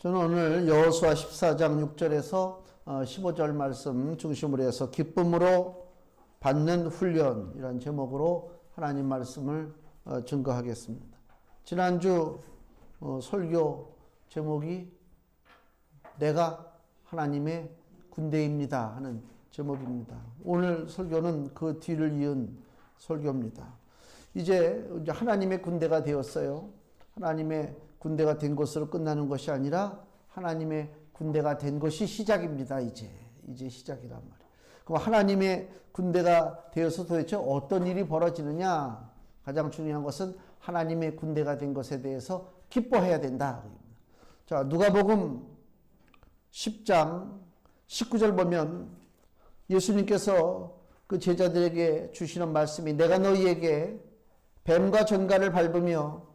저는 오늘 여호수아 14장 6절에서 15절 말씀 중심으로 해서 기쁨으로 받는 훈련이라는 제목으로 하나님 말씀을 증거하겠습니다. 지난주 설교 제목이 내가 하나님의 군대입니다 하는 제목입니다. 오늘 설교는 그 뒤를 이은 설교입니다. 이제 하나님의 군대가 되었어요. 하나님의 군대가 된 것으로 끝나는 것이 아니라 하나님의 군대가 된 것이 시작입니다. 이제 시작이란 말이에요. 그럼 하나님의 군대가 되어서 도대체 어떤 일이 벌어지느냐? 가장 중요한 것은 하나님의 군대가 된 것에 대해서 기뻐해야 된다. 자, 누가복음 10장 19절 보면 예수님께서 그 제자들에게 주시는 말씀이 내가 너희에게 뱀과 전갈을 밟으며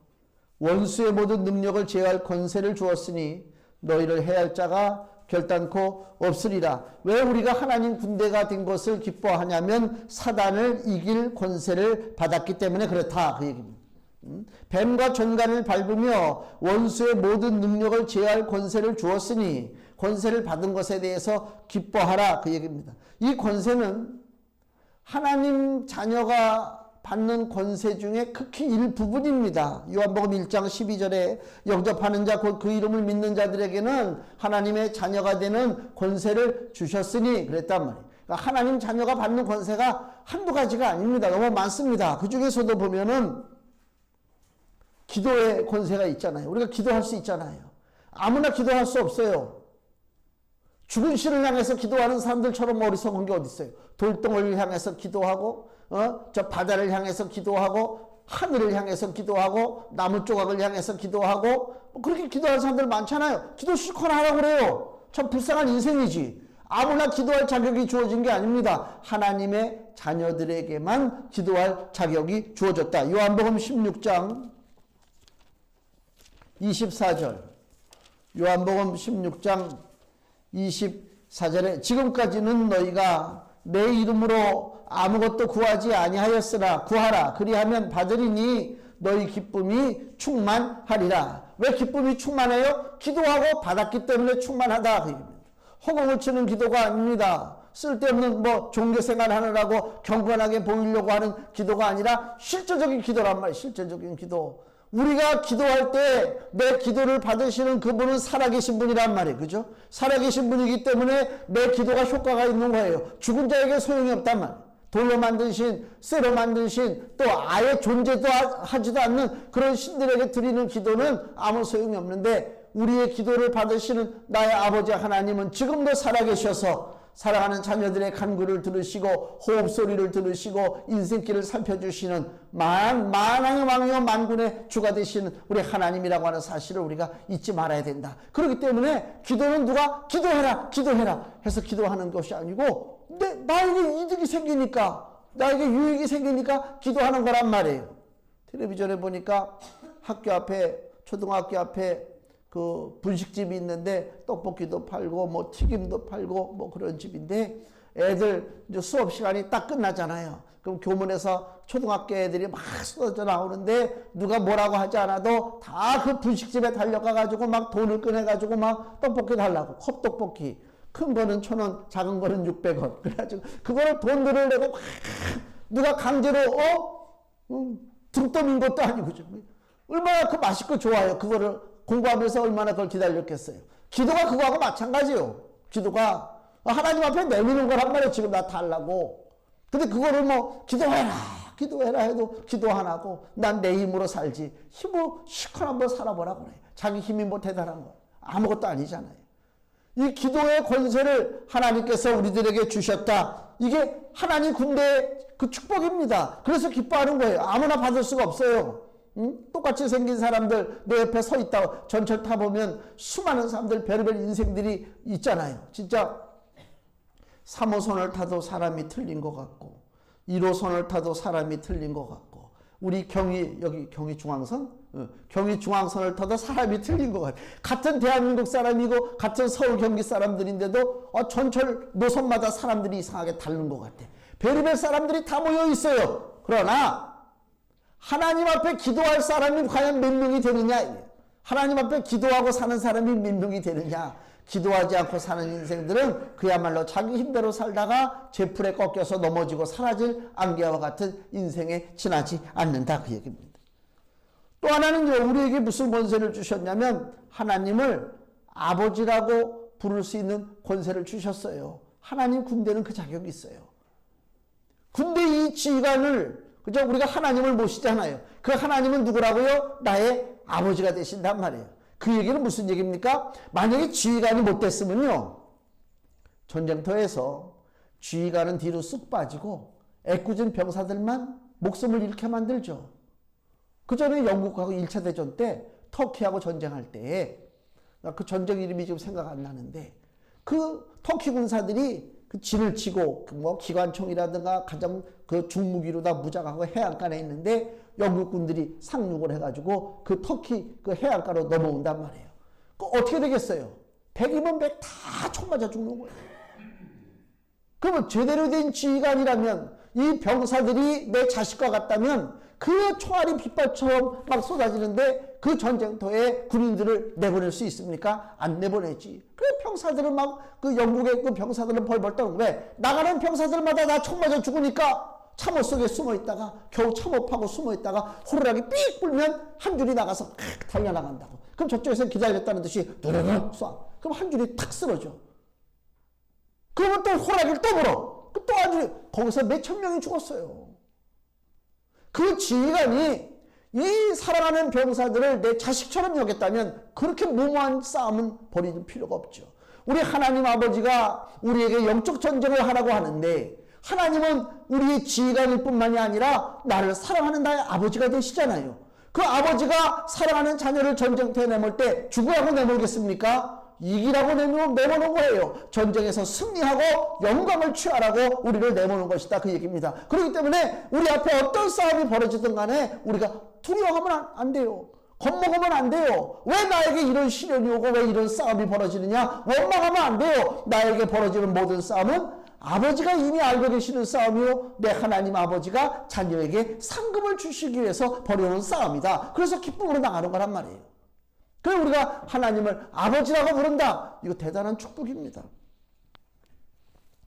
원수의 모든 능력을 제어할 권세를 주었으니 너희를 해할 자가 결단코 없으리라. 왜 우리가 하나님 군대가 된 것을 기뻐하냐면 사단을 이길 권세를 받았기 때문에 그렇다 그 얘기입니다. 뱀과 전갈을 밟으며 원수의 모든 능력을 제어할 권세를 주었으니 권세를 받은 것에 대해서 기뻐하라 그 얘기입니다. 이 권세는 하나님 자녀가 받는 권세 중에 극히 일부분입니다. 요한복음 1장 12절에 영접하는 자 곧 그 이름을 믿는 자들에게는 하나님의 자녀가 되는 권세를 주셨으니 그랬단 말이에요. 그러니까 하나님 자녀가 받는 권세가 한두 가지가 아닙니다. 너무 많습니다. 그 중에서도 보면은 기도의 권세가 있잖아요. 우리가 기도할 수 있잖아요. 아무나 기도할 수 없어요. 죽은 신을 향해서 기도하는 사람들처럼 어리석은 게 어디 있어요. 돌덩어리를 향해서 기도하고 저 바다를 향해서 기도하고 하늘을 향해서 기도하고 나무 조각을 향해서 기도하고 그렇게 기도하는 사람들 많잖아요. 기도 실컷 하라고 그래요. 참 불쌍한 인생이지. 아무나 기도할 자격이 주어진 게 아닙니다. 하나님의 자녀들에게만 기도할 자격이 주어졌다. 요한복음 16장 24절 요한복음 16장 24절에 지금까지는 너희가 내 이름으로 아무것도 구하지 아니하였으나 구하라 그리하면 받으리니 너희 기쁨이 충만하리라. 왜 기쁨이 충만해요? 기도하고 받았기 때문에 충만하다 그 얘기입니다. 허공을 치는 기도가 아닙니다. 쓸데없는 종교생활 하느라고 경건하게 보이려고 하는 기도가 아니라 실제적인 기도란 말이에요. 실제적인 기도. 우리가 기도할 때 내 기도를 받으시는 그분은 살아계신 분이란 말이에요. 그죠? 살아계신 분이기 때문에 내 기도가 효과가 있는 거예요. 죽은 자에게 소용이 없단 말이에요. 돌로 만든 신, 쇠로 만든 신, 또 아예 존재도 하지도 않는 그런 신들에게 드리는 기도는 아무 소용이 없는데 우리의 기도를 받으시는 나의 아버지 하나님은 지금도 살아계셔서 사랑하는 자녀들의 간구를 들으시고 호흡 소리를 들으시고 인생길을 살펴주시는 만왕의 왕이요 만군의 주가 되시는 우리 하나님이라고 하는 사실을 우리가 잊지 말아야 된다. 그렇기 때문에 기도는 누가 기도해라 해서 기도하는 것이 아니고 나에게 이득이 생기니까 나에게 유익이 생기니까 기도하는 거란 말이에요. 텔레비전에 보니까 학교 앞에 초등학교 앞에 그 분식집이 있는데 떡볶이도 팔고 튀김도 팔고 그런 집인데 애들 이제 수업 시간이 딱 끝나잖아요. 그럼 교문에서 초등학교 애들이 막 쏟아져 나오는데 누가 뭐라고 하지 않아도 다 그 분식집에 달려가 가지고 막 돈을 꺼내 가지고 막 떡볶이 달라고 컵떡볶이 큰 거는 1,000원 작은 거는 600원 그래가지고 그거를 돈들을 내고 막 누가 강제로 등떠민 것도 아니고 얼마나 그 맛있고 좋아요. 그거를 공부하면서 얼마나 그걸 기다렸겠어요. 기도가 그거하고 마찬가지예요. 기도가 하나님 앞에 내미는 거란 말이에요. 지금 나 달라고. 근데 그거를 기도해라 해도 기도 안 하고 난 내 힘으로 살지. 힘으로 실컷 한번 살아보라고 그래. 자기 힘이 대단한 거. 아무것도 아니잖아요. 이 기도의 권세를 하나님께서 우리들에게 주셨다. 이게 하나님 군대의 그 축복입니다. 그래서 기뻐하는 거예요. 아무나 받을 수가 없어요. 똑같이 생긴 사람들 내 옆에 서 있다고 전철 타보면 수많은 사람들 별의별 인생들이 있잖아요. 진짜 3호선을 타도 사람이 틀린 것 같고 1호선을 타도 사람이 틀린 것 같고 우리 여기 경의중앙선? 경의중앙선을 타도 사람이 틀린 것 같아요. 같은 대한민국 사람이고 같은 서울 경기 사람들인데도 전철 노선마다 사람들이 이상하게 다른 것 같아. 별의별 사람들이 다 모여 있어요. 그러나 하나님 앞에 기도할 사람이 과연 몇 명이 되느냐? 하나님 앞에 기도하고 사는 사람이 민중이 되느냐? 기도하지 않고 사는 인생들은 그야말로 자기 힘대로 살다가 제풀에 꺾여서 넘어지고 사라질 안개와 같은 인생에 지나지 않는다, 그 얘기입니다. 또 하나는 우리에게 무슨 권세를 주셨냐면 하나님을 아버지라고 부를 수 있는 권세를 주셨어요. 하나님 군대는 그 자격이 있어요. 근데 이 지휘관을, 그죠? 우리가 하나님을 모시잖아요. 그 하나님은 누구라고요? 나의 아버지가 되신단 말이에요. 그 얘기는 무슨 얘기입니까? 만약에 지휘관이 못 됐으면요, 전쟁터에서 지휘관은 뒤로 쑥 빠지고 애꿎은 병사들만 목숨을 잃게 만들죠. 그 전에 영국하고 1차 대전 때 터키하고 전쟁할 때, 그 전쟁 이름이 지금 생각 안 나는데, 그 터키 군사들이 그 진을 치고 뭐 기관총이라든가 가장 그 중무기로 다 무장하고 해안가에 있는데 영국 군들이 상륙을 해가지고 그 터키 그 해안가로 넘어온단 말이에요. 그 어떻게 되겠어요? 100이면 100 다 총 맞아 죽는 거예요. 그러면 제대로 된 지휘관이라면, 이 병사들이 내 자식과 같다면 그 총알이 빗발처럼 막 쏟아지는데 그 전쟁터에 군인들을 내보낼 수 있습니까? 안 내보내지. 그래 병사들은 막 그 영국의 그 병사들은 벌벌 떠는, 왜? 나가는 병사들마다 다 총 맞아 죽으니까 참호 속에 숨어 있다가 겨우 참호 파고 숨어 있다가 호루라기 삑 불면 한 줄이 나가서 달려나간다고. 그럼 저쪽에서 기다렸다는 듯이 누르르 쏴. 그럼 한 줄이 탁 쓰러져. 그러면 또 호루라기를 또 불어. 또 아주 거기서 몇천 명이 죽었어요. 그 지휘관이 이 사랑하는 병사들을 내 자식처럼 여겼다면 그렇게 무모한 싸움은 벌일 필요가 없죠. 우리 하나님 아버지가 우리에게 영적 전쟁을 하라고 하는데, 하나님은 우리의 지휘관일 뿐만이 아니라 나를 사랑하는 나의 아버지가 되시잖아요. 그 아버지가 사랑하는 자녀를 전쟁터에 내몰 때 죽으라고 내몰겠습니까? 이기라고 내모는 거예요. 전쟁에서 승리하고 영광을 취하라고 우리를 내모는 것이다, 그 얘기입니다. 그렇기 때문에 우리 앞에 어떤 싸움이 벌어지든 간에 우리가 두려워하면 안 돼요. 겁먹으면 안 돼요. 왜 나에게 이런 시련이 오고 왜 이런 싸움이 벌어지느냐? 원망하면 안 돼요. 나에게 벌어지는 모든 싸움은 아버지가 이미 알고 계시는 싸움이요, 내 하나님 아버지가 자녀에게 상급을 주시기 위해서 벌여놓은 싸움이다. 그래서 기쁨으로 나가는 거란 말이에요. 그래서 우리가 하나님을 아버지라고 부른다. 이거 대단한 축복입니다.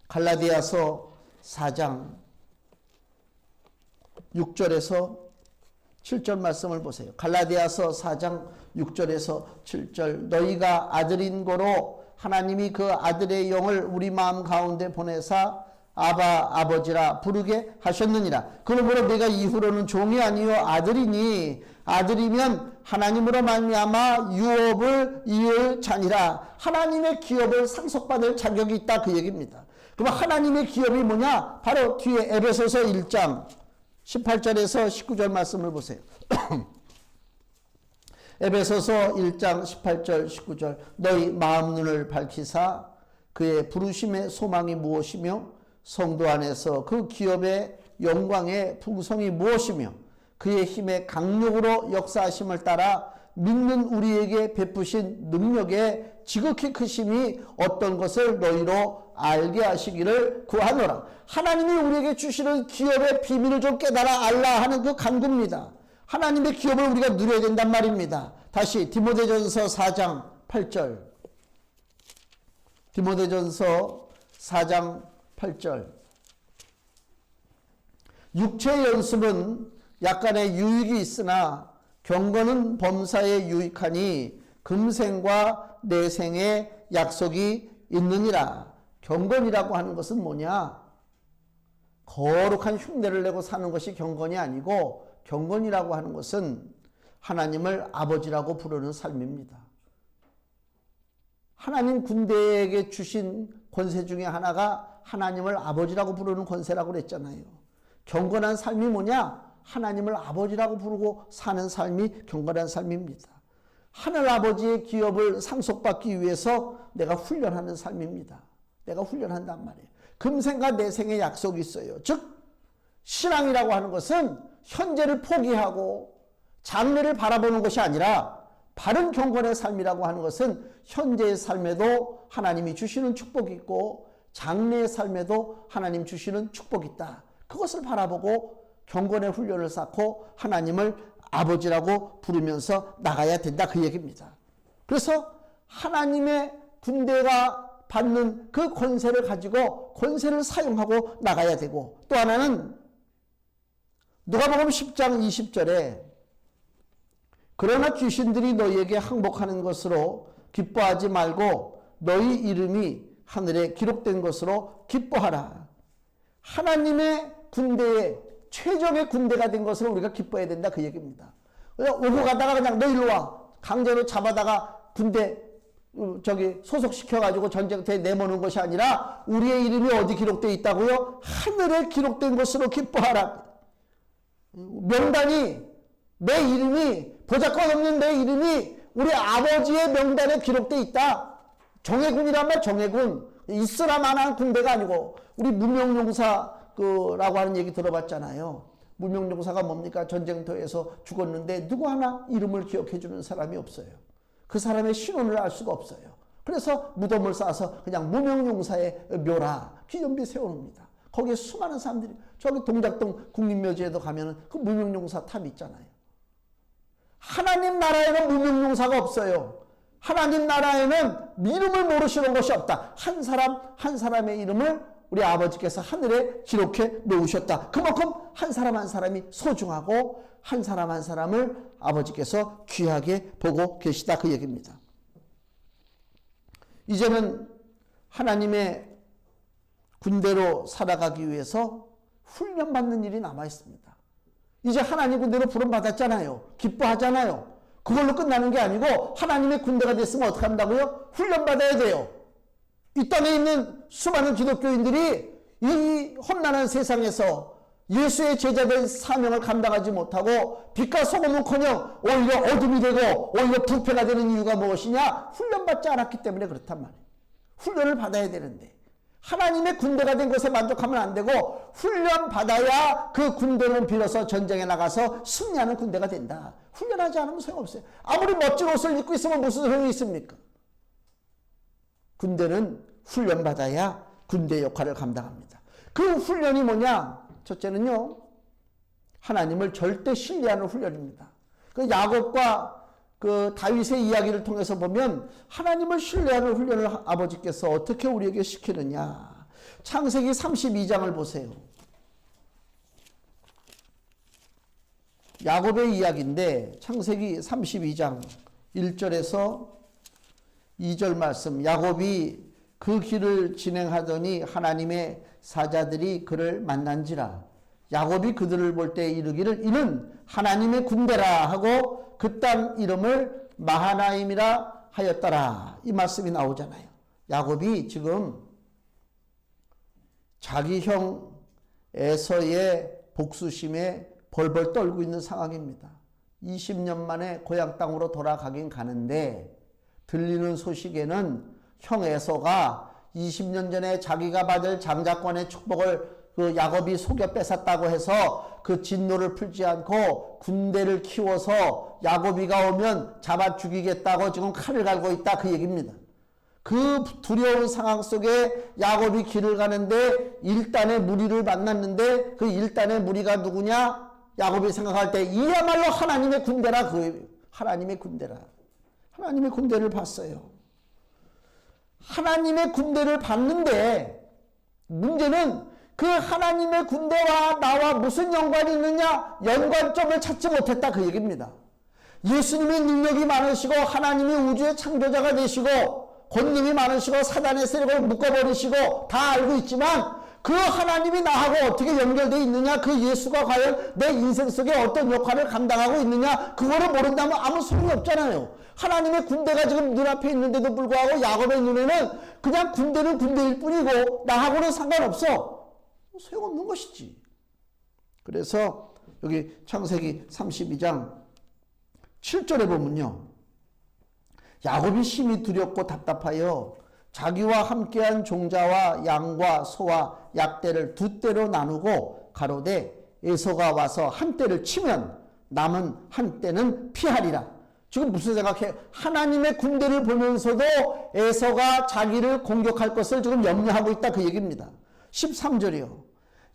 갈라디아서 4장 6절에서 7절 말씀을 보세요. 갈라디아서 4장 6절에서 7절. 너희가 아들인 고로 하나님이 그 아들의 영을 우리 마음 가운데 보내사 아바 아버지라 부르게 하셨느니라. 그러므로 내가 이후로는 종이 아니요 아들이니, 아들이면 하나님으로 말미암아 유업을 이을 자니라. 하나님의 기업을 상속받을 자격이 있다, 그 얘기입니다. 그럼 하나님의 기업이 뭐냐? 바로 뒤에 에베소서 1장 18절에서 19절 말씀을 보세요. 에베소서 1장 18절 19절. 너희 마음 눈을 밝히사 그의 부르심의 소망이 무엇이며 성도 안에서 그 기업의 영광의 풍성이 무엇이며 그의 힘의 강력으로 역사하심을 따라 믿는 우리에게 베푸신 능력의 지극히 크심이 어떤 것을 너희로 알게 하시기를 구하노라. 하나님이 우리에게 주시는 기업의 비밀을 좀 깨달아 알라 하는 그 간구입니다. 하나님의 기업을 우리가 누려야 된단 말입니다. 다시 디모데전서 4장 8절. 디모데전서 4장 8절. 육체의 연습은 약간의 유익이 있으나 경건은 범사에 유익하니 금생과 내생의 약속이 있느니라. 경건이라고 하는 것은 뭐냐? 거룩한 흉내를 내고 사는 것이 경건이 아니고, 경건이라고 하는 것은 하나님을 아버지라고 부르는 삶입니다. 하나님 군대에게 주신 권세 중에 하나가 하나님을 아버지라고 부르는 권세라고 그랬잖아요. 경건한 삶이 뭐냐? 하나님을 아버지라고 부르고 사는 삶이 경건한 삶입니다. 하늘 아버지의 기업을 상속받기 위해서 내가 훈련하는 삶입니다. 내가 훈련한단 말이에요. 금생과 내생의 약속이 있어요. 즉 신앙이라고 하는 것은 현재를 포기하고 장래를 바라보는 것이 아니라, 바른 경건의 삶이라고 하는 것은 현재의 삶에도 하나님이 주시는 축복이 있고 장래의 삶에도 하나님 주시는 축복이 있다. 그것을 바라보고 경건의 훈련을 쌓고 하나님을 아버지라고 부르면서 나가야 된다 그 얘기입니다. 그래서 하나님의 군대가 받는 그 권세를 가지고 권세를 사용하고 나가야 되고, 또 하나는 누가복음 10장 20절에 그러나 귀신들이 너희에게 항복하는 것으로 기뻐하지 말고 너희 이름이 하늘에 기록된 것으로 기뻐하라. 하나님의 군대의 최종의 군대가 된 것을 우리가 기뻐해야 된다 그 얘기입니다. 오고 가다가 그냥 너 일로 와 강제로 잡아다가 군대 소속시켜가지고 전쟁터에 내모는 것이 아니라 우리의 이름이 어디 기록되어 있다고요? 하늘에 기록된 것으로 기뻐하라. 명단이, 내 이름이, 보잘것없는 내 이름이 우리 아버지의 명단에 기록되어 있다. 정예군이란 말, 정예군. 있으라 만한 군대가 아니고, 우리 무명용사라고 하는 얘기 들어봤잖아요. 무명용사가 뭡니까? 전쟁터에서 죽었는데 누구 하나 이름을 기억해 주는 사람이 없어요. 그 사람의 신원을 알 수가 없어요. 그래서 무덤을 쌓아서 그냥 무명용사의 묘라, 기념비 세워놓습니다. 거기에 수많은 사람들이, 저기 동작동 국립묘지에도 가면은 그 무명용사 탑 있잖아요. 하나님 나라에는 무명용사가 없어요. 하나님 나라에는 이름을 모르시는 것이 없다. 한 사람 한 사람의 이름을 우리 아버지께서 하늘에 기록해 놓으셨다. 그만큼 한 사람 한 사람이 소중하고 한 사람 한 사람을 아버지께서 귀하게 보고 계시다 그 얘기입니다. 이제는 하나님의 군대로 살아가기 위해서 훈련받는 일이 남아 있습니다. 이제 하나님 군대로 부름받았잖아요. 기뻐하잖아요. 그걸로 끝나는 게 아니고 하나님의 군대가 됐으면 어떻게 한다고요? 훈련받아야 돼요. 이 땅에 있는 수많은 기독교인들이 이 험난한 세상에서 예수의 제자된 사명을 감당하지 못하고 빛과 소금은커녕 오히려 어둠이 되고 오히려 부패가 되는 이유가 무엇이냐? 훈련받지 않았기 때문에 그렇단 말이에요. 훈련을 받아야 되는데 하나님의 군대가 된 것에 만족하면 안 되고 훈련받아야 그 군대를 빌어서 전쟁에 나가서 승리하는 군대가 된다. 훈련하지 않으면 소용없어요. 아무리 멋진 옷을 입고 있으면 무슨 소용이 있습니까? 군대는 훈련받아야 군대 역할을 감당합니다. 그 훈련이 뭐냐? 첫째는요, 하나님을 절대 신뢰하는 훈련입니다. 그 야곱과 그 다윗의 이야기를 통해서 보면 하나님을 신뢰하는 훈련을 아버지께서 어떻게 우리에게 시키느냐. 창세기 32장을 보세요. 야곱의 이야기인데 창세기 32장 1절에서 2절 말씀. 야곱이 그 길을 진행하더니 하나님의 사자들이 그를 만난지라. 야곱이 그들을 볼 때 이르기를 이는 하나님의 군대라 하고 그 땅 이름을 마하나임이라 하였더라. 이 말씀이 나오잖아요. 야곱이 지금 자기 형 에서의 복수심에 벌벌 떨고 있는 상황입니다. 20년 만에 고향 땅으로 돌아가긴 가는데 들리는 소식에는 형 에서가 20년 전에 자기가 받을 장자권의 축복을 그 야곱이 속여 뺏었다고 해서 그 진노를 풀지 않고 군대를 키워서 야곱이가 오면 잡아 죽이겠다고 지금 칼을 갈고 있다 그 얘기입니다. 그 두려운 상황 속에 야곱이 길을 가는데 일단의 무리를 만났는데 그 일단의 무리가 누구냐? 야곱이 생각할 때 이야말로 하나님의 군대라. 그 하나님의 군대라. 하나님의 군대를 봤어요. 하나님의 군대를 봤는데 문제는 그 하나님의 군대와 나와 무슨 연관이 있느냐? 연관점을 찾지 못했다 그 얘기입니다. 예수님이 능력이 많으시고 하나님이 우주의 창조자가 되시고 권능이 많으시고 사단의 세력을 묶어버리시고 다 알고 있지만 그 하나님이 나하고 어떻게 연결되어 있느냐? 그 예수가 과연 내 인생 속에 어떤 역할을 감당하고 있느냐? 그거를 모른다면 아무 소용이 없잖아요. 하나님의 군대가 지금 눈앞에 있는데도 불구하고 야곱의 눈에는 그냥 군대는 군대일 뿐이고 나하고는 상관없어. 소용없는 것이지. 그래서 여기 창세기 32장 7절에 보면요. 야곱이 심히 두렵고 답답하여 자기와 함께한 종자와 양과 소와 약대를 두 떼로 나누고 가로되 에서가 와서 한 떼를 치면 남은 한 떼는 피하리라. 지금 무슨 생각해? 하나님의 군대를 보면서도 에서가 자기를 공격할 것을 지금 염려하고 있다 그 얘기입니다. 13절이요.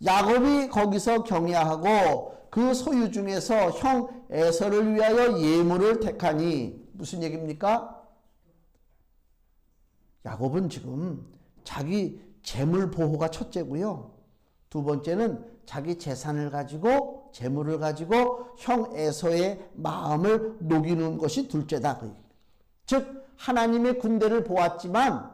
야곱이 거기서 경야하고 그 소유 중에서 형 에서를 위하여 예물을 택하니. 무슨 얘기입니까? 야곱은 지금 자기 재물 보호가 첫째고요. 두 번째는 자기 재산을 가지고 재물을 가지고 형 에서의 마음을 녹이는 것이 둘째다. 즉 하나님의 군대를 보았지만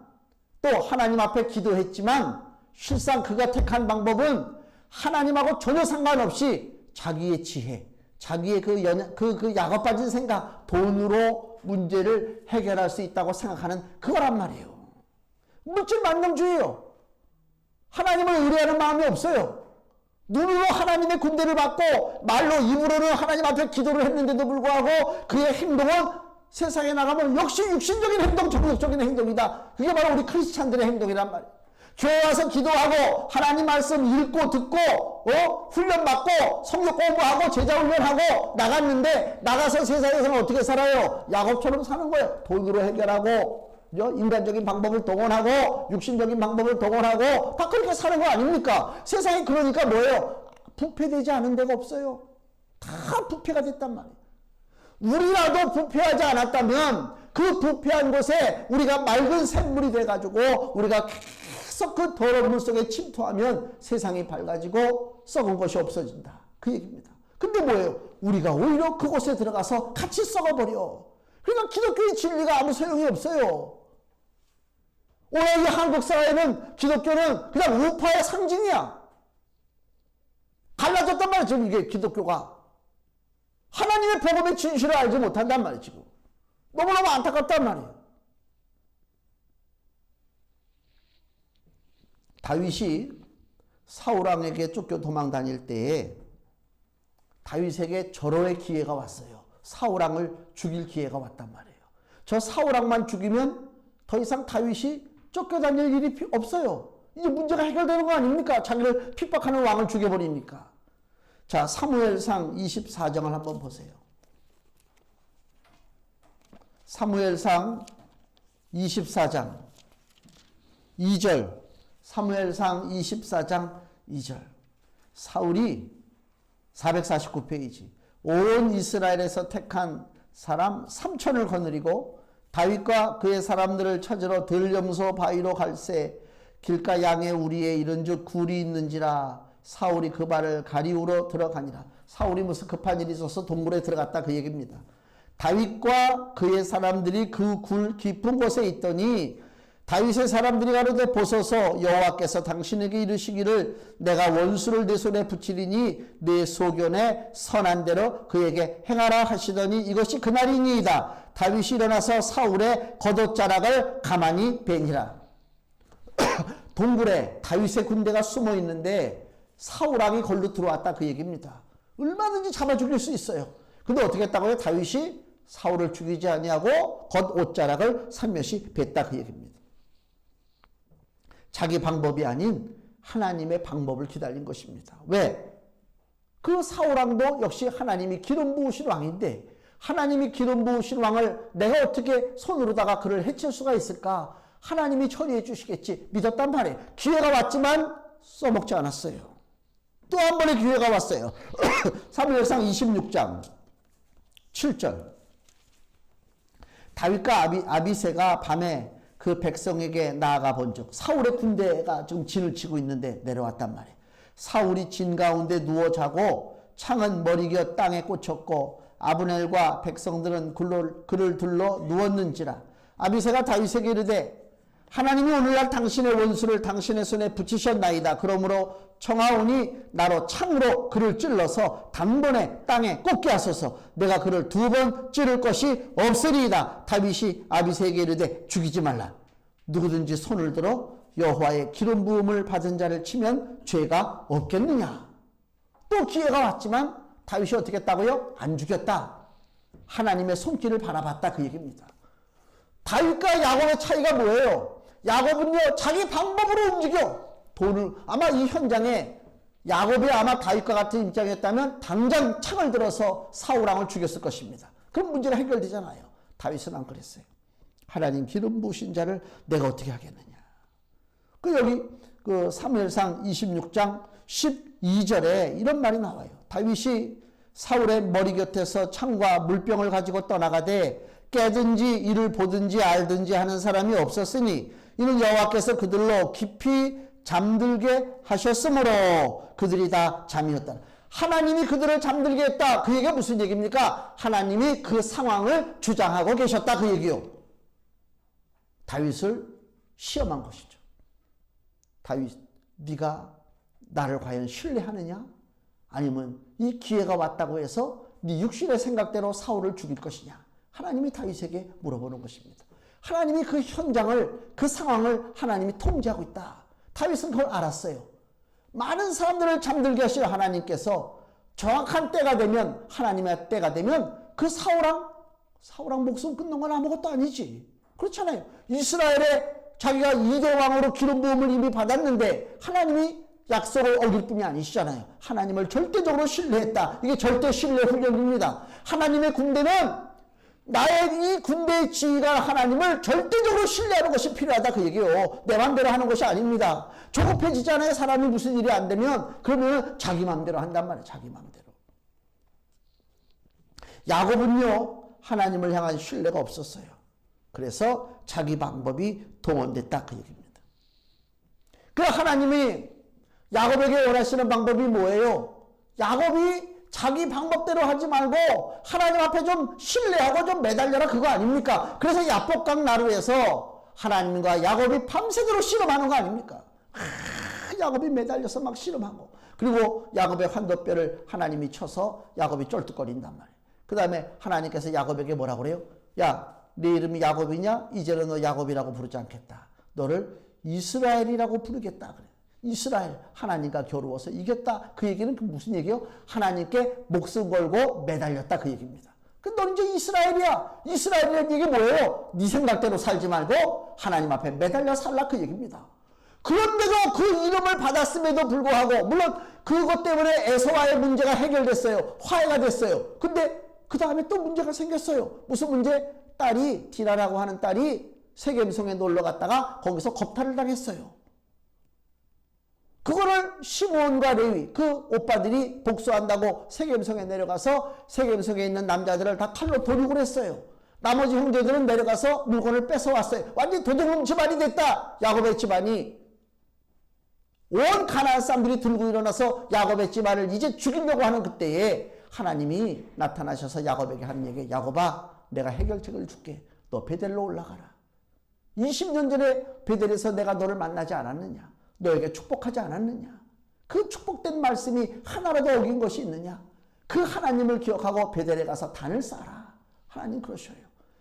또 하나님 앞에 기도했지만 실상 그가 택한 방법은 하나님하고 전혀 상관없이 자기의 지혜, 자기의 그 약어 빠진 생각, 돈으로 문제를 해결할 수 있다고 생각하는 그거란 말이에요. 물질 만능주의예요. 하나님을 의뢰하는 마음이 없어요. 눈으로 하나님의 군대를 받고 말로 입으로는 하나님 앞에 기도를 했는데도 불구하고 그의 행동은 세상에 나가면 역시 육신적인 행동, 정욕적인 행동이다. 그게 바로 우리 크리스찬들의 행동이란 말이에요. 교회 와서 기도하고 하나님 말씀 읽고 듣고 훈련받고 성경 공부하고 제자 훈련하고 나갔는데 나가서 세상에서는 어떻게 살아요? 야곱처럼 사는 거예요. 돈으로 해결하고 인간적인 방법을 동원하고 육신적인 방법을 동원하고 다 그렇게 사는 거 아닙니까? 세상이 그러니까 뭐예요? 부패되지 않은 데가 없어요. 다 부패가 됐단 말이에요. 우리라도 부패하지 않았다면 그 부패한 곳에 우리가 맑은 샘물이 돼가지고 우리가 계속 그 더러운 물 속에 침투하면 세상이 밝아지고 썩은 것이 없어진다. 그 얘기입니다. 근데 뭐예요? 우리가 오히려 그곳에 들어가서 같이 썩어버려. 그러니까 기독교의 진리가 아무 소용이 없어요. 오늘 이 한국 사회는 기독교는 그냥 우파의 상징이야. 갈라졌단 말이야, 지금 이게 기독교가. 하나님의 복음의 진실을 알지 못한단 말이에요, 지금. 너무너무 안타깝단 말이에요. 다윗이 사울왕에게 쫓겨 도망 다닐 때에 다윗에게 절호의 기회가 왔어요. 사울왕을 죽일 기회가 왔단 말이에요. 저 사울왕만 죽이면 더 이상 다윗이 쫓겨다닐 일이 없어요. 이제 문제가 해결되는 거 아닙니까? 자기를 핍박하는 왕을 죽여버리니까. 자, 사무엘상 24장을 한번 보세요. 사무엘상 24장 2절. 사무엘상 24장 2절. 사울이 449페이지. 온 이스라엘에서 택한 사람 3천을 거느리고 다윗과 그의 사람들을 찾으러 들염소 바위로 갈새 길가 양의 우리에 이른즉 굴이 있는지라. 사울이 그 발을 가리우러 들어가니라. 사울이 무슨 급한 일이 있어서 동굴에 들어갔다 그 얘기입니다. 다윗과 그의 사람들이 그 굴 깊은 곳에 있더니 다윗의 사람들이 가로되 보소서 여호와께서 당신에게 이르시기를 내가 원수를 내 손에 붙이리니 내 소견에 선한 대로 그에게 행하라 하시더니 이것이 그날이니이다. 다윗이 일어나서 사울의 겉옷자락을 가만히 베니라. 동굴에 다윗의 군대가 숨어 있는데 사울왕이 걸로 들어왔다 그 얘기입니다. 얼마든지 잡아 죽일 수 있어요. 근데 어떻게 했다고요? 다윗이 사울을 죽이지 아니하고 겉옷자락을 살며시 뱉다 그 얘기입니다. 자기 방법이 아닌 하나님의 방법을 기다린 것입니다. 왜? 그 사울왕도 역시 하나님이 기름 부으신 왕인데 하나님이 기름 부으신 왕을 내가 어떻게 손으로다가 그를 해칠 수가 있을까? 하나님이 처리해 주시겠지 믿었단 말이에요. 기회가 왔지만 써먹지 않았어요. 또 한 번의 기회가 왔어요. 사무엘상 26장 7절. 다윗과 아비새가 밤에 그 백성에게 나아가 본즉 사울의 군대가 지금 진을 치고 있는데 내려왔단 말이에요. 사울이 진 가운데 누워 자고 창은 머리곁 땅에 꽂혔고 아브넬과 백성들은 그를 둘러 누웠는지라. 아비새가 다윗에게 이르되 하나님이 오늘날 당신의 원수를 당신의 손에 붙이셨나이다. 그러므로 청하오니 나로 창으로 그를 찔러서 단번에 땅에 꽂게 하소서. 내가 그를 2번 찌를 것이 없으리이다. 다윗이 아비새에게 이르되 죽이지 말라. 누구든지 손을 들어 여호와의 기름 부음을 받은 자를 치면 죄가 없겠느냐. 또 기회가 왔지만 다윗이 어떻게 했다고요? 안 죽였다. 하나님의 손길을 바라봤다 그 얘기입니다. 다윗과 야곱의 차이가 뭐예요? 야곱은요 자기 방법으로 움직여. 돈을 아마 이 현장에 야곱이 아마 다윗과 같은 입장이었다면 당장 창을 들어서 사울왕을 죽였을 것입니다. 그럼 문제가 해결되잖아요. 다윗은 안 그랬어요. 하나님 기름 부으신 자를 내가 어떻게 하겠느냐. 그 여기 그 사무엘상 26장 12절에 이런 말이 나와요. 다윗이 사울의 머리 곁에서 창과 물병을 가지고 떠나가되 깨든지 이를 보든지 알든지 하는 사람이 없었으니 이는 여호와께서 그들로 깊이 잠들게 하셨으므로 그들이 다 잠이었다. 하나님이 그들을 잠들게 했다. 그 얘기가 무슨 얘기입니까? 하나님이 그 상황을 주장하고 계셨다. 그 얘기요. 다윗을 시험한 것이죠. 다윗, 네가 나를 과연 신뢰하느냐? 아니면 이 기회가 왔다고 해서 네 육신의 생각대로 사울을 죽일 것이냐? 하나님이 다윗에게 물어보는 것입니다. 하나님이 그 현장을, 그 상황을 하나님이 통제하고 있다. 다윗은 그걸 알았어요. 많은 사람들을 잠들게 하실 하나님께서 정확한 때가 되면, 하나님의 때가 되면 그 사울왕 목숨 끊는 건 아무것도 아니지. 그렇잖아요. 이스라엘에 자기가 2대 왕으로 기름 부음을 이미 받았는데 하나님이 약속을 어길 뿐이 아니시잖아요. 하나님을 절대적으로 신뢰했다. 이게 절대 신뢰 훈련입니다. 하나님의 군대는 나의 이 군대의 지휘가 하나님을 절대적으로 신뢰하는 것이 필요하다. 그 얘기요. 내 맘대로 하는 것이 아닙니다. 조급해지잖아요. 사람이 무슨 일이 안 되면. 그러면 자기 맘대로 한단 말이에요. 자기 맘대로. 야곱은요, 하나님을 향한 신뢰가 없었어요. 그래서 자기 방법이 동원됐다. 그 얘기입니다. 그 하나님이 야곱에게 원하시는 방법이 뭐예요? 야곱이 자기 방법대로 하지 말고 하나님 앞에 좀 신뢰하고 좀 매달려라. 그거 아닙니까? 그래서 야복강 나루에서 하나님과 야곱이 밤새도록 씨름하는 거 아닙니까? 야곱이 매달려서 막 씨름하고, 그리고 야곱의 환도뼈를 하나님이 쳐서 야곱이 쫄뚝거린단 말이에요. 그 다음에 하나님께서 야곱에게 뭐라고 그래요? 야, 네 이름이 야곱이냐? 이제는 너 야곱이라고 부르지 않겠다. 너를 이스라엘이라고 부르겠다. 그래. 이스라엘, 하나님과 겨루어서 이겼다. 그 얘기는 무슨 얘기예요? 하나님께 목숨 걸고 매달렸다. 그 얘기입니다. 너는 이제 이스라엘이야. 이스라엘이라는 얘기 뭐예요? 네 생각대로 살지 말고 하나님 앞에 매달려 살라. 그 얘기입니다. 그런데도 그 이름을 받았음에도 불구하고, 물론 그것 때문에 에서와의 문제가 해결됐어요. 화해가 됐어요. 근데 그 다음에 또 문제가 생겼어요. 무슨 문제? 딸이, 디나라고 하는 딸이 세겜성에 놀러 갔다가 거기서 겁탈을 당했어요. 그거를 시므온과 레위, 그 오빠들이 복수한다고 세겜성에 내려가서 세겜성에 있는 남자들을 다 칼로 도륙을 했어요. 나머지 형제들은 내려가서 물건을 뺏어왔어요. 완전히 도둑놈 집안이 됐다. 야곱의 집안이. 온 가나안 사람들이 들고 일어나서 야곱의 집안을 이제 죽이려고 하는 그때에 하나님이 나타나셔서 야곱에게 하는 얘기, 야곱아, 내가 해결책을 줄게. 너 베델로 올라가라. 20년 전에 베델에서 내가 너를 만나지 않았느냐? 너에게 축복하지 않았느냐? 그 축복된 말씀이 하나라도 어긴 것이 있느냐? 그 하나님을 기억하고 베델에 가서 단을 쌓아라. 하나님 그러셔요.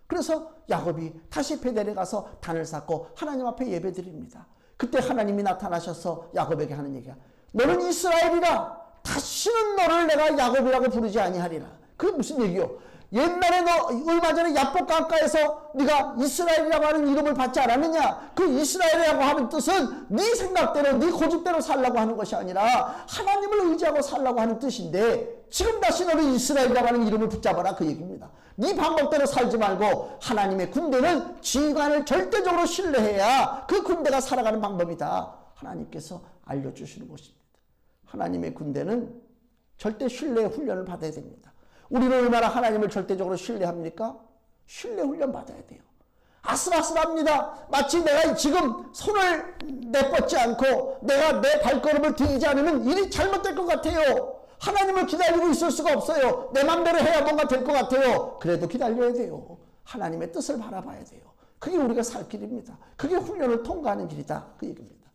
그래서 야곱이 다시 베델에 가서 단을 쌓고 하나님 앞에 예배드립니다. 그때 하나님이 나타나셔서 야곱에게 하는 얘기야. 너는 이스라엘이라. 다시는 너를 내가 야곱이라고 부르지 아니하리라. 그게 무슨 얘기요? 옛날에 너 얼마 전에 야복강가에서 네가 이스라엘이라고 하는 이름을 받지 않았느냐? 그 이스라엘이라고 하는 뜻은 네 생각대로, 네 고집대로 살라고 하는 것이 아니라 하나님을 의지하고 살라고 하는 뜻인데, 지금 다시 너는 이스라엘이라고 하는 이름을 붙잡아라. 그 얘기입니다. 네 방법대로 살지 말고 하나님의 군대는 지휘관을 절대적으로 신뢰해야 그 군대가 살아가는 방법이다. 하나님께서 알려주시는 것입니다. 하나님의 군대는 절대 신뢰의 훈련을 받아야 됩니다. 우리는 얼마나 하나님을 절대적으로 신뢰합니까? 신뢰 훈련 받아야 돼요. 아슬아슬합니다. 마치 내가 지금 손을 내뻗지 않고 내가 내 발걸음을 들이지 않으면 일이 잘못될 것 같아요. 하나님을 기다리고 있을 수가 없어요. 내 맘대로 해야 뭔가 될 것 같아요. 그래도 기다려야 돼요. 하나님의 뜻을 바라봐야 돼요. 그게 우리가 살 길입니다. 그게 훈련을 통과하는 길이다. 그 얘기입니다.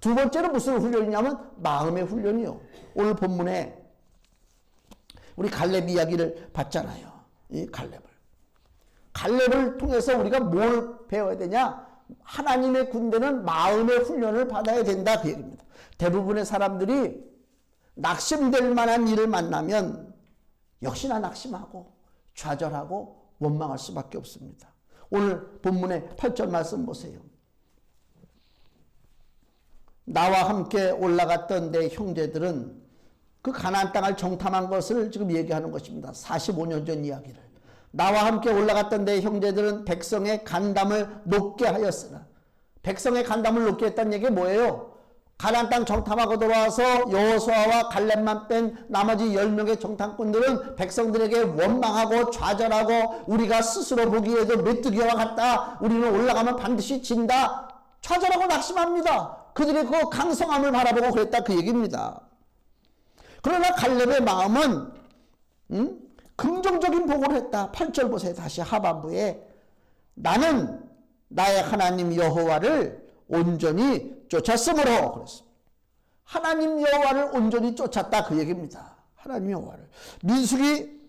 두 번째는 무슨 훈련이냐면 마음의 훈련이요. 오늘 본문에 우리 갈렙 이야기를 봤잖아요. 이 갈렙을 통해서 우리가 뭘 배워야 되냐? 하나님의 군대는 마음의 훈련을 받아야 된다. 그 얘기입니다. 대부분의 사람들이 낙심될 만한 일을 만나면 역시나 낙심하고 좌절하고 원망할 수밖에 없습니다. 오늘 본문의 8절 말씀 보세요. 나와 함께 올라갔던 내 형제들은 그 가나안 땅을 정탐한 것을 지금 얘기하는 것입니다. 45년 전 이야기를. 나와 함께 올라갔던 내 형제들은 백성의 간담을 높게 하였으나. 백성의 간담을 높게 했다는 얘기 뭐예요? 가나안 땅 정탐하고 돌아와서 여호수아와 갈렙만 뺀 나머지 10명의 정탐꾼들은 백성들에게 원망하고 좌절하고 우리가 스스로 보기에도 메뚜기와 같다. 우리는 올라가면 반드시 진다. 좌절하고 낙심합니다. 그들의 그 강성함을 바라보고 그랬다 그 얘기입니다. 그러나 갈렙의 마음은 긍정적인 보고를 했다. 8절 보세요. 다시 하반부에 나는 나의 하나님 여호와를 온전히 쫓았으므로 그랬습니다. 하나님 여호와를 온전히 쫓았다 그 얘기입니다. 하나님 여호와를. 민수기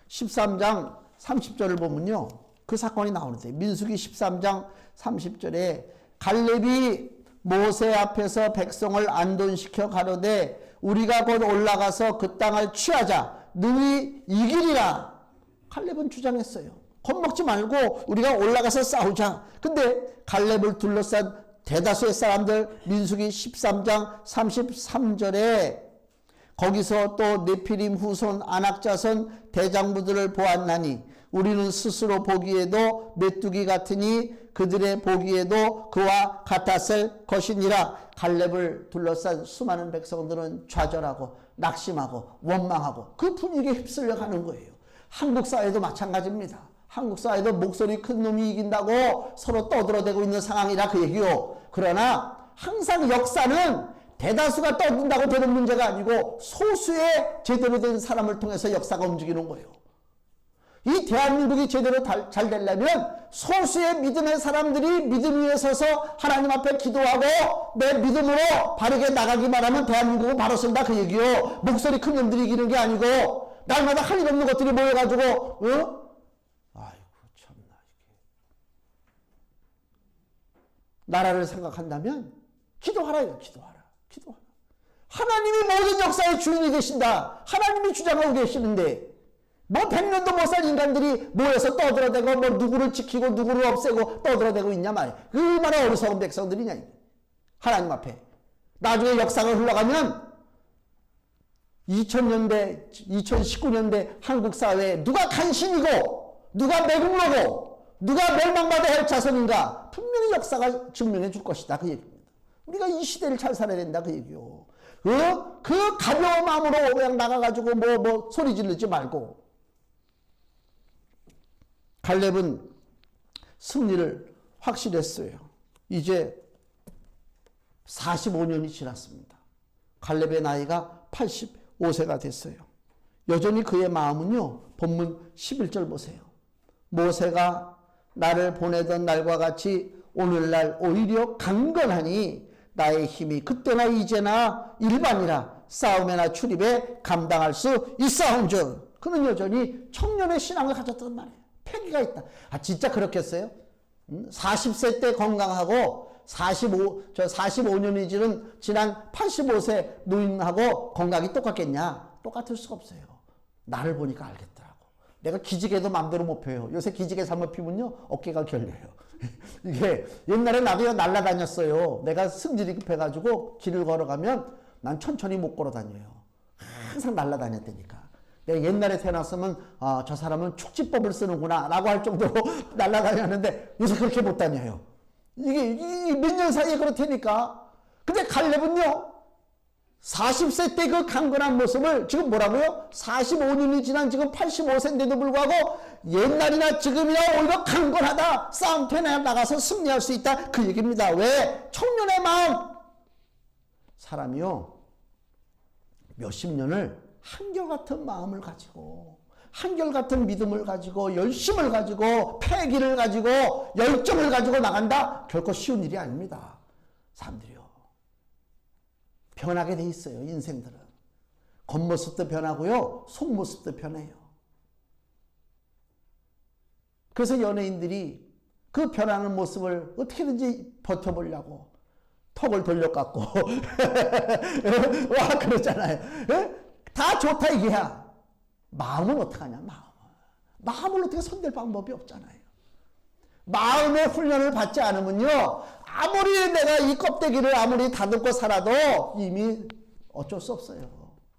13장 30절을 보면요. 그 사건이 나오는데 민수기 13장 30절에 갈렙이 모세 앞에서 백성을 안돈시켜 가로되 우리가 곧 올라가서 그 땅을 취하자 능히 이기리라. 갈렙은 주장했어요. 겁먹지 말고 우리가 올라가서 싸우자. 근데 갈렙을 둘러싼 대다수의 사람들 민수기 13장 33절에 거기서 또 네피림 후손 아낙자손 대장부들을 보았나니 우리는 스스로 보기에도 메뚜기 같으니 그들의 보기에도 그와 같았을 것이니라. 갈렙을 둘러싼 수많은 백성들은 좌절하고 낙심하고 원망하고 그 분위기에 휩쓸려 가는 거예요. 한국 사회도 마찬가지입니다. 한국 사회도 목소리 큰 놈이 이긴다고 서로 떠들어대고 있는 상황이라 그 얘기요. 그러나 항상 역사는 대다수가 떠든다고 되는 문제가 아니고 소수의 제대로 된 사람을 통해서 역사가 움직이는 거예요. 이 대한민국이 제대로 잘 되려면 소수의 믿음의 사람들이 믿음 위에 서서 하나님 앞에 기도하고 내 믿음으로 바르게 나가기만 하면 대한민국은 바로 쓴다 그 얘기요. 목소리 큰 놈들이 이기는 게 아니고 날마다 할 일 없는 것들이 모여가지고 아이고 참나 이게 나라를 생각한다면 기도하라. 기도하라. 하나님이 모든 역사의 주인이 되신다. 하나님이 주장하고 계시는데 뭐 100년도 못 살 인간들이 모여서 떠들어대고 뭐 누구를 지키고 누구를 없애고 떠들어대고 있냐 말이야. 얼마나 어리석은 백성들이냐. 하나님 앞에. 나중에 역사가 흘러가면 2000년대, 2019년대 한국 사회에 누가 간신이고 누가 매국노고 누가 멸망받아야 할 자손인가 분명히 역사가 증명해 줄 것이다 그 얘기입니다. 우리가 이 시대를 잘 살아야 된다 그 얘기요. 그 가벼운 마음으로 그냥 나가가지고 뭐 소리 지르지 말고. 갈렙은 승리를 확실했어요. 이제 45년이 지났습니다. 갈렙의 나이가 85세가 됐어요. 여전히 그의 마음은요. 본문 11절 보세요. 모세가 나를 보내던 날과 같이 오늘날 오히려 강건하니 나의 힘이 그때나 이제나 일반이라 싸움에나 출입에 감당할 수 있사온즉. 그는 여전히 청년의 신앙을 가졌단 말이에요. 패기가 있다. 아 진짜 그렇겠어요? 40세 때 건강하고 45년이 지난 85세 노인하고 건강이 똑같겠냐? 똑같을 수가 없어요. 나를 보니까 알겠더라고. 내가 기지개도 마음대로 못 펴요. 요새 기지개 잘못 피면요 어깨가 결려요. 이게 옛날에 나도 날라다녔어요. 내가 승질이 급해가지고 길을 걸어가면 난 천천히 못 걸어 다녀요. 항상 날라다녔다니까. 내가 옛날에 태어났으면 저 사람은 축지법을 쓰는구나 라고 할 정도로 날아다녔는데 요새 그렇게 못 다녀요. 이게 몇 년 사이에 그렇다니까. 근데 갈렙은요 40세 때 그 강건한 모습을 지금 뭐라고요? 45년이 지난 지금 85세인데도 불구하고 옛날이나 지금이나 오히려 강건하다. 싸움터에 나가서 승리할 수 있다 그 얘기입니다. 왜? 청년의 마음. 사람이요 몇십 년을 한결같은 마음을 가지고 한결같은 믿음을 가지고 열심을 가지고 패기를 가지고 열정을 가지고 나간다? 결코 쉬운 일이 아닙니다. 사람들이요. 변하게 돼 있어요. 인생들은. 겉모습도 변하고요. 속모습도 변해요. 그래서 연예인들이 그 변하는 모습을 어떻게든지 버텨보려고 턱을 돌려깎고 와 그러잖아요. 다 좋다 이게야. 마음은 어떡하냐. 마음을 어떻게 손댈 방법이 없잖아요. 마음의 훈련을 받지 않으면요 아무리 내가 이 껍데기를 아무리 다듬고 살아도 이미 어쩔 수 없어요.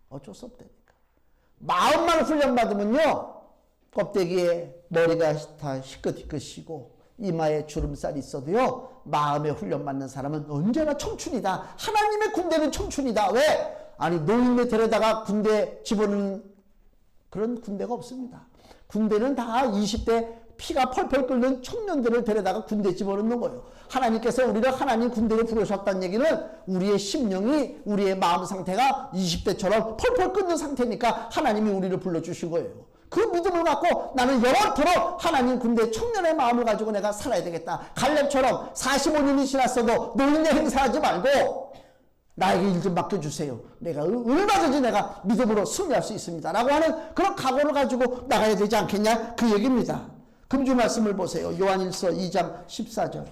어쩔 수 없다니까. 마음만 훈련받으면요 껍데기에 머리가 다 희끗희끗이고 이마에 주름살이 있어도요, 마음에 훈련받는 사람은 언제나 청춘이다. 하나님의 군대는 청춘이다. 왜? 아니, 노인네 데려다가 군대 집어넣는 그런 군대가 없습니다. 군대는 다 20대 피가 펄펄 끓는 청년들을 데려다가 군대 집어넣는 거예요. 하나님께서 우리를 하나님 군대에 부르셨다는 얘기는 우리의 심령이, 우리의 마음 상태가 20대처럼 펄펄 끓는 상태니까 하나님이 우리를 불러주신 거예요. 그 믿음을 갖고 나는 영원토록 하나님 군대 청년의 마음을 가지고 내가 살아야 되겠다. 갈렙처럼 45년이 지났어도 노인네 행사하지 말고 나에게 일 좀 맡겨주세요. 내가 얼마든지 내가 믿음으로 승리할 수 있습니다. 라고 하는 그런 각오를 가지고 나가야 되지 않겠냐? 그 얘기입니다. 금주 말씀을 보세요. 요한일서 2장 14절.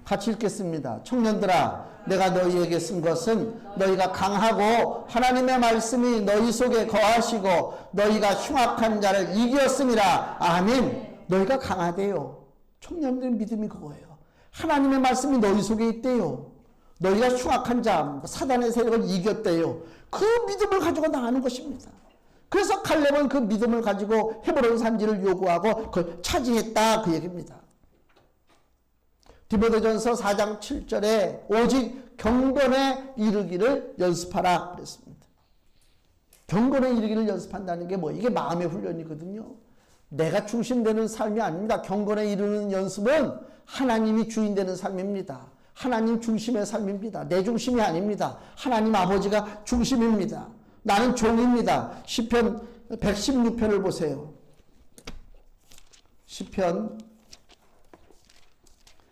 같이 읽겠습니다. 청년들아, 내가 너희에게 쓴 것은 너희가 강하고 하나님의 말씀이 너희 속에 거하시고 너희가 흉악한 자를 이겼음이라. 아멘. 너희가 강하대요. 청년들의 믿음이 그거예요. 하나님의 말씀이 너희 속에 있대요. 너희가 흉악한 자, 사단의 세력을 이겼대요. 그 믿음을 가지고 나가는 것입니다. 그래서 칼렙은 그 믿음을 가지고 헤브론 산지를 요구하고 그걸 차지했다, 그 얘기입니다. 디모데전서 4장 7절에 오직 경건에 이르기를 연습하라 그랬습니다. 경건에 이르기를 연습한다는 게 뭐, 이게 마음의 훈련이거든요. 내가 중심되는 삶이 아닙니다. 경건에 이르는 연습은 하나님이 주인 되는 삶입니다. 하나님 중심의 삶입니다. 내 중심이 아닙니다. 하나님 아버지가 중심입니다. 나는 종입니다. 시편 116편을 보세요. 시편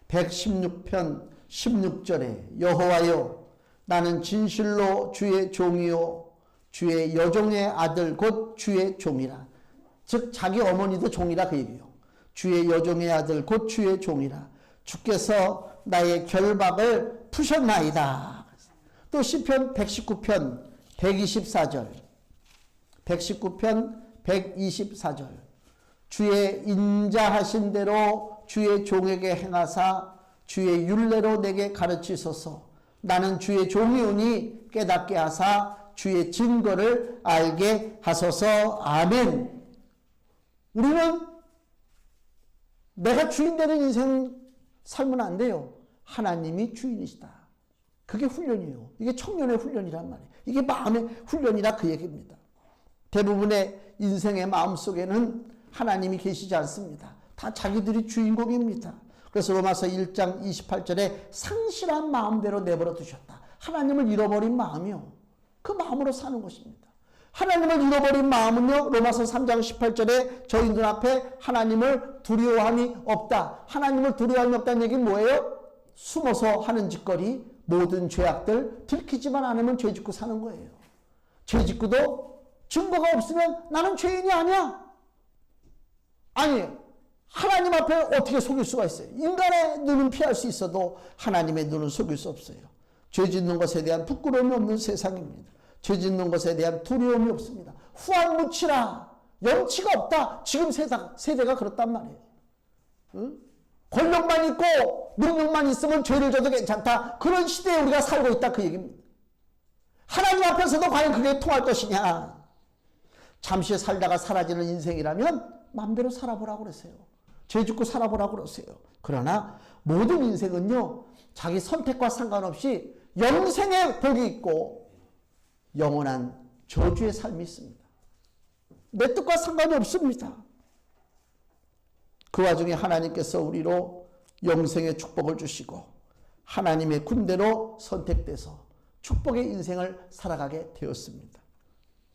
116편 16절에 여호와여, 나는 진실로 주의 종이요 주의 여종의 아들 곧 주의 종이라. 즉 자기 어머니도 종이라 그 얘기예요. 주의 여종의 아들 곧 주의 종이라. 주께서 나의 결박을 푸셨나이다. 또 시편 119편 124절. 119편 124절. 주의 인자하신 대로 주의 종에게 행하사 주의 율례로 내게 가르치소서. 나는 주의 종이오니 깨닫게 하사 주의 증거를 알게 하소서. 아멘. 우리는 내가 주인 되는 인생 살면 안 돼요. 하나님이 주인이시다. 그게 훈련이에요. 이게 청년의 훈련이란 말이에요. 이게 마음의 훈련이라 그 얘기입니다. 대부분의 인생의 마음속에는 하나님이 계시지 않습니다. 다 자기들이 주인공입니다. 그래서 로마서 1장 28절에 상실한 마음대로 내버려 두셨다. 하나님을 잃어버린 마음이요. 그 마음으로 사는 것입니다. 하나님을 잃어버린 마음은요, 로마서 3장 18절에 저희 눈앞에 하나님을 두려워함이 없다. 하나님을 두려워함이 없다는 얘기는 뭐예요? 숨어서 하는 짓거리, 모든 죄악들 들키지만 않으면 죄 짓고 사는 거예요. 죄 짓고도 증거가 없으면 나는 죄인이 아니야. 아니, 하나님 앞에 어떻게 속일 수가 있어요? 인간의 눈은 피할 수 있어도 하나님의 눈은 속일 수 없어요. 죄 짓는 것에 대한 부끄러움이 없는 세상입니다. 죄 짓는 것에 대한 두려움이 없습니다. 후한무치라. 염치가 없다. 지금 세대가 그렇단 말이에요. 응? 권력만 있고 능력만 있으면 죄를 져도 괜찮다. 그런 시대에 우리가 살고 있다, 그 얘기입니다. 하나님 앞에서도 과연 그게 통할 것이냐. 잠시 살다가 사라지는 인생이라면 마음대로 살아보라고 그랬어요. 죄 짓고 살아보라고 그랬어요. 그러나 모든 인생은요, 자기 선택과 상관없이 영생의 복이 있고 영원한 저주의 삶이 있습니다. 내 뜻과 상관이 없습니다. 그 와중에 하나님께서 우리로 영생의 축복을 주시고 하나님의 군대로 선택돼서 축복의 인생을 살아가게 되었습니다.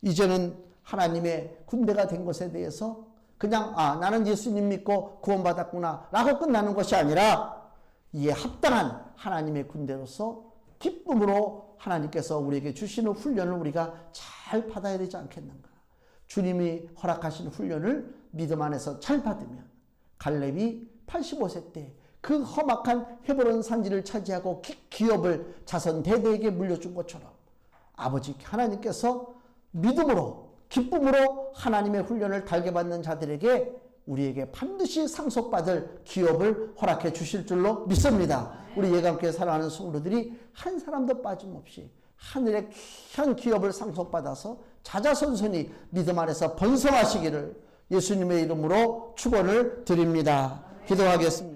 이제는 하나님의 군대가 된 것에 대해서 그냥 나는 예수님 믿고 구원받았구나 라고 끝나는 것이 아니라 이에 합당한 하나님의 군대로서 기쁨으로 하나님께서 우리에게 주시는 훈련을 우리가 잘 받아야 되지 않겠는가. 주님이 허락하신 훈련을 믿음 안에서 잘 받으면 갈렙이 85세 때 그 험악한 헤브론 산지를 차지하고 기업을 자손 대대에게 물려준 것처럼 아버지 하나님께서 믿음으로 기쁨으로 하나님의 훈련을 달게 받는 자들에게 우리에게 반드시 상속받을 기업을 허락해 주실 줄로 믿습니다. 우리 예감교회 사랑하는 성도들이 한 사람도 빠짐없이 하늘의 귀한 기업을 상속받아서 자자손손이 믿음 안에서 번성하시기를 예수님의 이름으로 축원을 드립니다. 기도하겠습니다.